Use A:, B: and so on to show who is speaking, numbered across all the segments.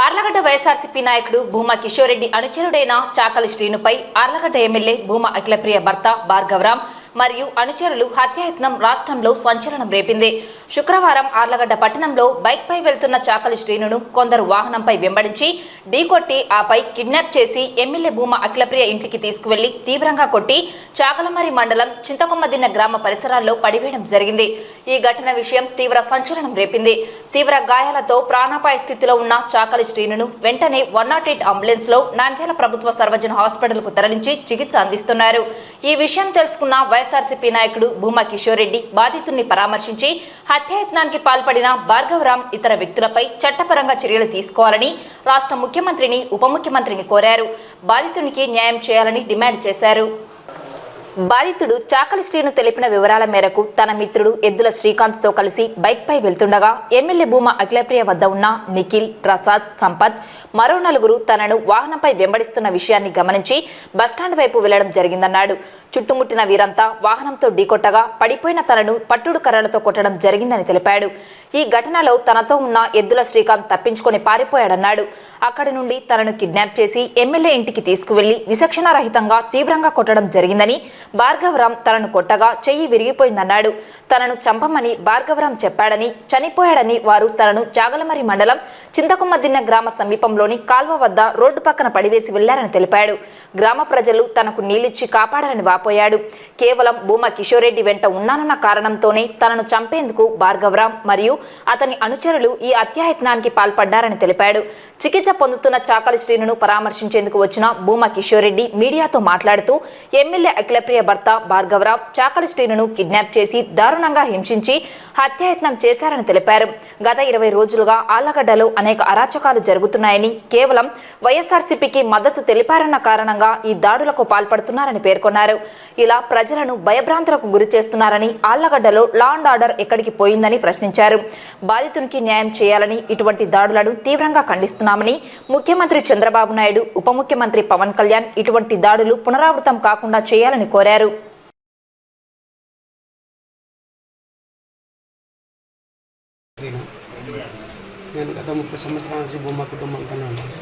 A: ఆర్లగడ్డ వైఎస్ఆర్సీపీ నాయకుడు భూమా కిషోర్ రెడ్డి అనుచరుడైన చాకలి శ్రీనుపై ఆర్లగడ్డ ఎమ్మెల్యే భూమా అఖిలప్రియ భర్త భార్గవరాం మరియు అనుచరులు హత్యాయత్నం రాష్ట్రంలో సంచలనం రేపింది. శుక్రవారం ఆర్లగడ్డ పట్టణంలో బైక్పై వెళ్తున్న చాకలి శ్రీనును కొందరు వాహనంపై వెంబడించి ఢీకొట్టి ఆపై కిడ్నాప్ చేసి ఎమ్మెల్యే భూమా అఖిలప్రియ ఇంటికి తీసుకువెళ్లి తీవ్రంగా కొట్టి చాకలమరి మండలం చింతకొమ్మదిన్న గ్రామ పరిసరాల్లో పడివేయడం జరిగింది. ఈ ఘటన విషయం తీవ్ర సంచలనం రేపింది. తీవ్ర గాయాలతో ప్రాణాపాయ స్థితిలో ఉన్న చాకలి శ్రీనును వెంటనే 108 అంబులెన్స్ లో నంద్యాల ప్రభుత్వ సర్వజన హాస్పిటల్ కు తరలించి చికిత్స అందిస్తున్నారు. ఈ విషయం తెలుసుకున్న వైఎస్ఆర్సీపీ నాయకుడు భూమా కిషోర్ రెడ్డి బాధితుడిని పరామర్శించి హత్యాయత్నానికి పాల్పడిన భార్గవరాం ఇతర వ్యక్తులపై చట్టపరంగా చర్యలు తీసుకోవాలని రాష్ట్ర ముఖ్యమంత్రిని ఉప ముఖ్యమంత్రిని కోరారు. బాధితునికి న్యాయం చేయాలని డిమాండ్ చేశారు. బాధితుడు చాకలి శ్రీను తెలిపిన వివరాల మేరకు తన మిత్రుడు ఎద్దుల శ్రీకాంత్తో కలిసి బైక్పై వెళ్తుండగా ఎమ్మెల్యే భూమా అఖిలప్రియ వద్ద ఉన్న నిఖిల్, ప్రసాద్, సంపత్ మరో నలుగురు తనను వాహనంపై వెంబడిస్తున్న విషయాన్ని గమనించి బస్టాండ్ వైపు వెళ్లడం జరిగిందన్నాడు. చుట్టుముట్టిన వీరంతా వాహనంతో ఢీకొట్టగా పడిపోయిన తనను పట్టుడు కర్రలతో కొట్టడం జరిగిందని తెలిపాడు. ఈ ఘటనలో తనతో ఉన్న ఎద్దుల శ్రీకాంత్ తప్పించుకొని పారిపోయాడన్నాడు. అక్కడి నుండి తనను కిడ్నాప్ చేసి ఎమ్మెల్యే ఇంటికి తీసుకువెళ్లి విచక్షణారహితంగా తీవ్రంగా కొట్టడం జరిగిందని, భార్గవరాం తనను కొట్టగా చెయ్యి విరిగిపోయిందన్నాడు. తనను చంపమని భార్గవరాం చెప్పాడని, చనిపోయాడని వారు తనను జాగలమరి మండలం చింతకొమ్మదిన్న గ్రామ సమీపంలోని కాల్వ వద్ద రోడ్డు పక్కన పడివేసి వెళ్లారని తెలిపాడు. గ్రామ ప్రజలు తనకు నీళ్లిచ్చి కాపాడారని వాపోయాడు. కేవలం భూమా కిషోర్ రెడ్డి వెంట ఉన్నానన్న కారణంతోనే తనను చంపేందుకు భార్గవరాం మరియు అతని అనుచరులు ఈ హత్యాయత్నానికి పాల్పడ్డారని తెలిపాడు. చికిత్స పొందుతున్న చాకలి శ్రీనును పరామర్శించేందుకు వచ్చిన భూమా కిషోర్ రెడ్డి మీడియాతో మాట్లాడుతూ ఎమ్మెల్యే అఖిలప్రియ భర్త భార్గవరాం చాకలి శ్రీనును కిడ్నాప్ చేసి దారుణంగా హింసించి హత్యాయత్నం చేశారని తెలిపారు. గత 20 రోజులుగా ఆళ్లగడ్డలో అనేక అరాచకాలు జరుగుతున్నాయని, కేవలం వైఎస్ఆర్సీపీకి మద్దతు తెలిపారన్న కారణంగా ఈ దాడులకు పాల్పడుతున్నారని పేర్కొన్నారు. ఇలా ప్రజలను భయభ్రాంతులకు గురి చేస్తున్నారని, ఆళ్లగడ్డలో లా అండ్ ఆర్డర్ ఎక్కడికి పోయిందని ప్రశ్నించారు. బాధితునికి న్యాయం చేయాలని, ఇటువంటి దాడులను తీవ్రంగా ఖండిస్తున్నామని, ముఖ్యమంత్రి చంద్రబాబు నాయుడు, ఉప ముఖ్యమంత్రి పవన్ కళ్యాణ్ ఇటువంటి దాడులు పునరావృతం కాకుండా చేయాలని కోరారు.
B: నేను గత 30 సంవత్సరాల నుంచి భూమా కుటుంబంతోనే ఉన్నాను.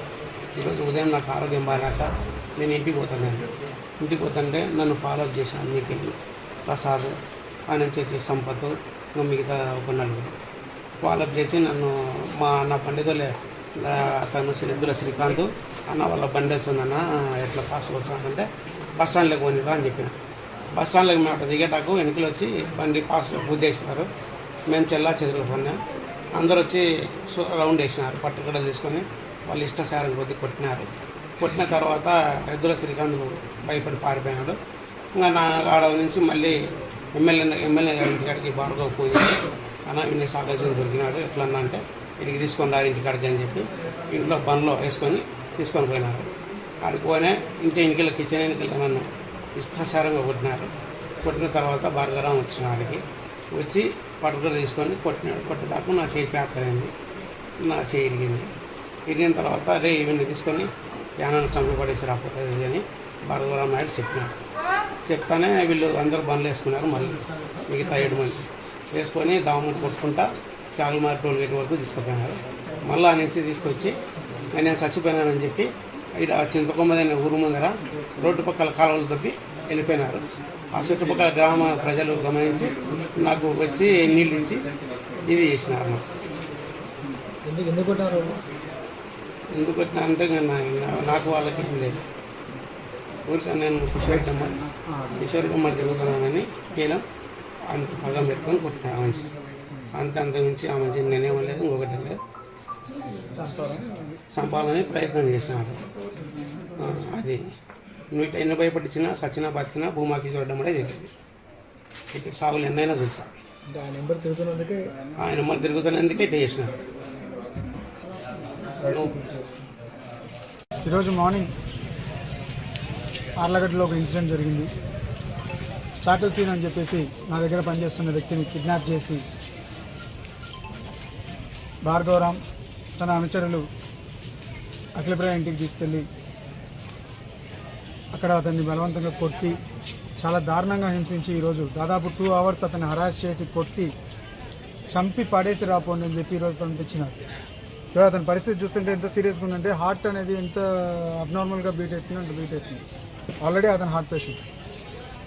B: ఈరోజు ఉదయం నాకు ఆరోగ్యం బాగాలేక నేను ఇంటికి పోతుంటే నన్ను ఫాలోఅప్ చేశాను నిఖిల్, ప్రసాద్, ఆ నుంచి వచ్చి సంపత్, మిగతా ఒక నలుగురు ఫాలోఅప్ చేసి నన్ను నా బండితోలే అతను ఎద్దుల శ్రీకాంత్ అన్న వాళ్ళ బండి వచ్చిందన్న ఎట్లా ఫాస్ట్గా వచ్చానంటే బస్ స్టాండ్లోకి పోనిరా అని చెప్పిన. బస్ స్టాండ్లోకి మేము దిగేటాకు వెనుకలు వచ్చి బండి ఫాస్ట్ గుద్దేసినారు. మేము చెల్లా చెదురుకు పోయినాం. అందరూ వచ్చి రౌండ్ వేసినారు, పట్టుకడలు తీసుకొని వాళ్ళు ఇష్టసారం కొద్ది కొట్టిన తర్వాత ఎద్దుల శ్రీకాంత్ భయపడి పారిపోయినాడు. ఇంకా నా ఆడ నుంచి మళ్ళీ ఎమ్మెల్యే గారి ఇంటికాడికి భార్గవ్ పూజ అన్న ఇన్ని సాగల్సిన దొరికినాడు, ఎట్లన్నా అంటే ఇంటికి తీసుకొని రారు ఇంటికాడికి అని చెప్పి ఇంట్లో బండ్లో వేసుకొని తీసుకొని పోయినారు. ఆడికి పోయినా ఇంటికి కిచెన్ ఎన్నికలు నన్ను ఇష్టసారంగా కొట్టిన తర్వాత భార్గవరాం వచ్చిన ఆడికి వచ్చి పట్టుకర తీసుకొని కొట్టేదాకా నా చేయి ఫ్రాక్చర్ అయింది, నా చేయి ఇరిగిన తర్వాత అదే ఇవన్నీ తీసుకొని యానాన్ని చంపి పడేసి రాకపోతుంది అని భార్గవరాం నాయుడు చెప్తానే వీళ్ళు అందరూ బండ్లు వేసుకున్నారు. మళ్ళీ మిగతా 7 మంది వేసుకొని దాముడు కొట్టుకుంటా చాగలమారి టోల్ గేట్ వరకు తీసుకుపోయినారు. మళ్ళీ ఆ నుంచి తీసుకొచ్చి నేను చచ్చిపోయినానని చెప్పి ఇక్కడ చింతకొమ్మదైన ఊరు ముందర రోడ్డు పక్కల కాలువలు తప్పి వెళ్ళిపోయినారు. ఆ చుట్టుపక్కల గ్రామ ప్రజలు గమనించి నాకు వచ్చి నీళ్ళు ఇచ్చి ఇది చేసినారు. ఎందుకు కొట్టినా అంటే నాకు వాళ్ళకి లేదు. ఊరికే నేను కిషోర్ కుమార్ తిరుగుతున్నానని కేవలం అంత పగం పెట్టుకొని కొట్టినాను. ఆ మనిషి అంతమించి ఆ మనిషి నేనేమో లేదు, ఇంకొకటి లేదు, చంపాలని ప్రయత్నం చేసినాడు. అది నువ్వు ఎన్ని భయపట్టించినా సచ్చినా బతికినా భూమాకి చూడడం కూడా జరిగింది. ఇక్కడ సాగులు ఎన్నైనా చూసా. ఆయన నెంబర్ తిరుగుతున్నందుకే ఇట్లా చేసినారు.
C: ఈరోజు మార్నింగ్ ఆర్లగడ్డలో ఒక ఇన్సిడెంట్ జరిగింది. చాకలి శ్రీను అని చెప్పేసి నా దగ్గర పనిచేస్తున్న వ్యక్తిని కిడ్నాప్ చేసి భార్గవరాం తన అనుచరులు అఖిలప్రియ ఇంటికి తీసుకెళ్ళి అక్కడ అతన్ని బలవంతంగా కొట్టి చాలా దారుణంగా హింసించి ఈరోజు దాదాపు 2 అవర్స్ అతన్ని హరాస్ చేసి కొట్టి చంపి పడేసి రాపోండి అని చెప్పి ఈరోజు పంపించినారు. ఇవాళ అతని పరిస్థితి చూస్తుంటే ఎంత సీరియస్గా ఉందంటే హార్ట్ అనేది ఎంత అబ్నార్మల్గా బీట్ అవుతుంది అంత బీట్ అవుతుంది. ఆల్రెడీ అతను హార్ట్ పేషెంట్,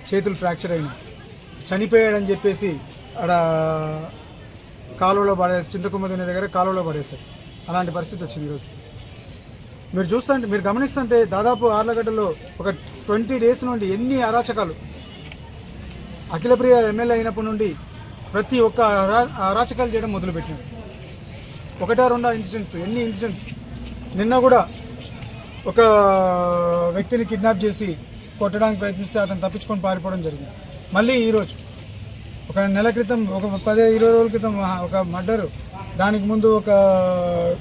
C: చేతులు ఫ్రాక్చర్ అయినా చనిపోయాడని చెప్పేసి ఆడ కాలువలో పడేసి చింతకుమ్మదిన దగ్గర కాలువలో పడేశారు. అలాంటి పరిస్థితి వచ్చింది ఈరోజు. మీరు చూస్తుంటే మీరు గమనిస్తుంటే దాదాపు ఆర్లగడ్డలో ఒక 20 days నుండి ఎన్ని అరాచకాలు, అఖిలప్రియ ఎమ్మెల్యే అయినప్పటి నుండి ప్రతి ఒక్క అరాచకాలు చేయడం మొదలుపెట్టినారు. 1-2 ఇన్సిడెంట్స్, ఎన్ని ఇన్సిడెంట్స్. నిన్న కూడా ఒక వ్యక్తిని కిడ్నాప్ చేసి కొట్టడానికి ప్రయత్నిస్తే అతను తప్పించుకొని పారిపోవడం జరిగింది. మళ్ళీ ఈరోజు ఒక నెల క్రితం, ఒక 10-20 రోజుల క్రితం ఒక మర్డరు, దానికి ముందు ఒక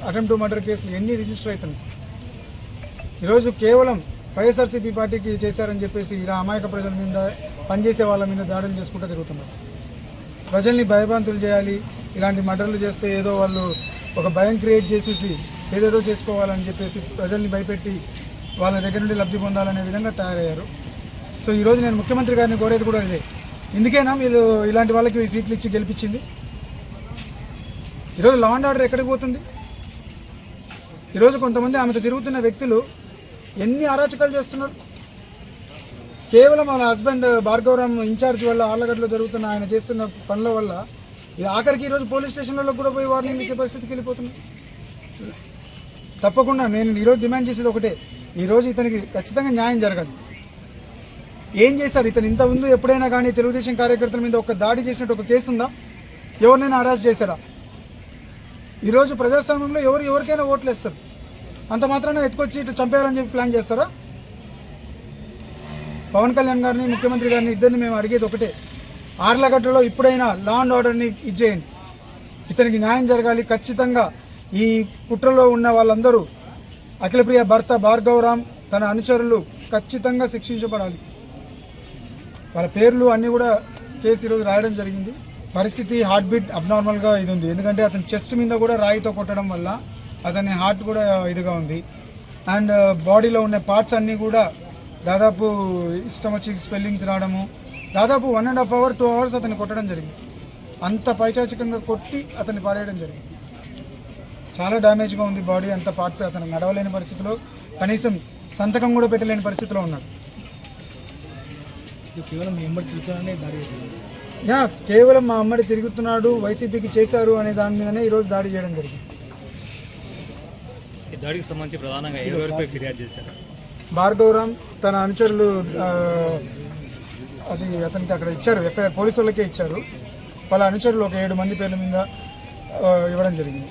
C: అటెంప్ట్ టు మర్డర్ కేసులు ఎన్ని రిజిస్టర్ అవుతున్నాయి. ఈరోజు కేవలం వైఎస్ఆర్సీపీ పార్టీకి చేశారని చెప్పేసి ఇలా అమాయక ప్రజల మీద, పనిచేసే వాళ్ళ మీద దాడులు చేసుకుంటూ తిరుగుతున్నారు. ప్రజల్ని భయభ్రాంతులు చేయాలి, ఇలాంటి మర్డర్లు చేస్తే ఏదో వాళ్ళు ఒక భయం క్రియేట్ చేసేసి ఏదేదో చేసుకోవాలని చెప్పేసి ప్రజల్ని భయపెట్టి వాళ్ళ దగ్గర నుండి లబ్ధి పొందాలనే విధంగా తయారయ్యారు. సో ఈరోజు నేను ముఖ్యమంత్రి గారిని కోరేది కూడా ఇదే. ఇందుకేనా మీరు ఇలాంటి వాళ్ళకి సీట్లు ఇచ్చి గెలిపించింది? ఈరోజు లా అండ్ ఆర్డర్ ఎక్కడికి పోతుంది? ఈరోజు కొంతమంది ఆమెతో తిరుగుతున్న వ్యక్తులు ఎన్ని అరాచకాలు చేస్తున్నారు. కేవలం వాళ్ళ హస్బెండ్ భార్గవరామ్ ఇన్ఛార్జ్ వల్ల ఆర్లగడ్డలో జరుగుతున్న ఆయన చేస్తున్న పనుల వల్ల ఆఖరికి ఈరోజు పోలీస్ స్టేషన్లలో కూడా పోయి వార్నింగ్ ఇచ్చే పరిస్థితికి వెళ్ళిపోతుంది. తప్పకుండా నేను ఈరోజు డిమాండ్ చేసేది ఒకటే, ఈరోజు ఇతనికి ఖచ్చితంగా న్యాయం జరగాలి. ఏం చేశారు ఇతను? ఇంత ముందు ఎప్పుడైనా కానీ తెలుగుదేశం కార్యకర్తల మీద ఒక దాడి చేసినట్టు ఒక కేసు ఉందా? ఎవరినైనా అరెస్ట్ చేశారా? ఈరోజు ప్రజాస్వామ్యంలో ఎవరికైనా ఓట్లు వేస్తారు, అంత మాత్రాన ఎత్తుకొచ్చి ఇటు చంపేయాలని చెప్పి ప్లాన్ చేస్తారా? పవన్ కళ్యాణ్ గారిని, ముఖ్యమంత్రి గారిని ఇద్దరిని మేము అడిగేది ఒకటే, ఆర్లగడ్డలో ఇప్పుడైనా లా అండ్ ఆర్డర్ని ఇచ్చేయండి. ఇతనికి న్యాయం జరగాలి. ఖచ్చితంగా ఈ కుట్రలో ఉన్న వాళ్ళందరూ, అఖిలప్రియ భర్త భార్గవరామ్, తన అనుచరులు ఖచ్చితంగా శిక్షించబడాలి. వాళ్ళ పేర్లు అన్నీ కూడా కేసు ఈరోజు రాయడం జరిగింది. పరిస్థితి హార్ట్ బీట్ అబ్నార్మల్గా ఇది ఉంది. ఎందుకంటే అతని చెస్ట్ మీద కూడా రాయితో కొట్టడం వల్ల అతని హార్ట్ కూడా ఇదిగా ఉంది. అండ్ బాడీలో ఉన్న పార్ట్స్ అన్నీ కూడా దాదాపు ఇష్టం వచ్చి స్పెల్లింగ్స్ రావడము, దాదాపు 1.5 hours 2 hours అతన్ని కొట్టడం జరిగింది. అంత పైచాచికంగా కొట్టి అతన్ని పారేయడం జరిగింది. చాలా డ్యామేజ్గా ఉంది బాడీ, అంత పార్ట్స్. అతను నడవలేని పరిస్థితిలో, కనీసం సంతకం కూడా పెట్టలేని పరిస్థితిలో ఉన్నాడు. కేవలం మా అమ్మడి తిరుగుతున్నాడు, వైసీపీకి చేశారు అనే దాని మీదనే ఈరోజు దాడి చేయడం జరిగింది.
D: దాడికి సంబంధించి ప్రధానంగా ఎవరిపై ఫిర్యాదు చేశారు?
C: భార్గవరామ్ తన అనుచరులు అది అతనికి అక్కడ ఇచ్చారు, ఎఫ్ఐఆర్ పోలీసు వాళ్ళకే ఇచ్చారు. వాళ్ళ అనుచరులు ఒక 7 మంది పేర్ల మీద ఇవ్వడం జరిగింది.